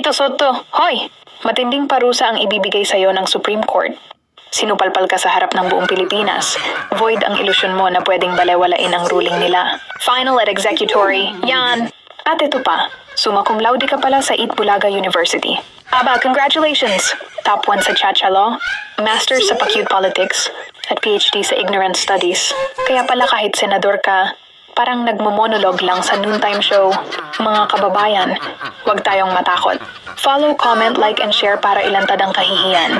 Tito Soto, hoy! Matinding parusa ang ibibigay sa'yo ng Supreme Court. Sinupalpal ka sa harap ng buong Pilipinas. Void ang ilusyon mo na pwedeng balewalain ang ruling nila. Final at executory, yan! At ito pa, summa cum laude ka pala sa Itbulaga University. Aba, congratulations! Top 1 sa Chacha Law, Master's sa Acute Politics, at PhD sa Ignorant Studies. Kaya pala kahit senador ka, parang nagmomonolog lang sa noontime show. Mga kababayan, huwag tayong matakot. Follow, comment, like, and share para ilantad ang kahihiyan.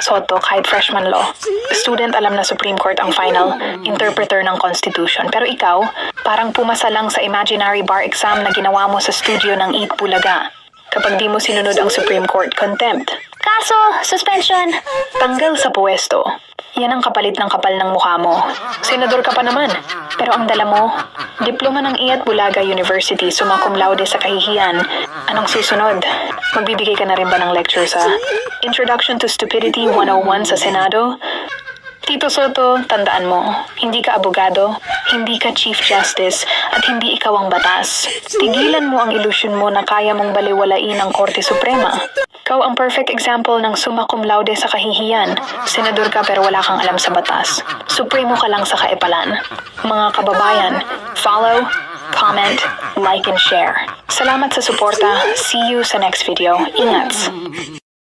Soto, kahit freshman law. Student, alam na Supreme Court ang final, interpreter ng Constitution. Pero ikaw, parang pumasa lang sa imaginary bar exam na ginawa mo sa studio ng Eat Bulaga. Kapag di mo sinunod ang Supreme Court, contempt. Kaso, suspension. Tanggal sa puwesto. Yan ang kapalit ng kapal ng mukha mo. Senador ka pa naman. Pero ang dala mo, diploma ng Iat Bulaga University, summa cum laude sa kahihiyan. Anong susunod? Magbibigay ka na rin ba ng lecture sa Introduction to Stupidity 101 sa Senado? Tito Soto, tandaan mo, hindi ka abogado, hindi ka Chief Justice, at hindi ikaw ang batas. Tigilan mo ang ilusyon mo na kaya mong baliwalain ang Korte Suprema. Ikaw ang perfect example ng summa cum laude sa kahihiyan. Senador ka pero wala kang alam sa batas. Supremo ka lang sa kaipalan. Mga kababayan, follow, comment, like, and share. Salamat sa suporta. See you sa next video. Ingat!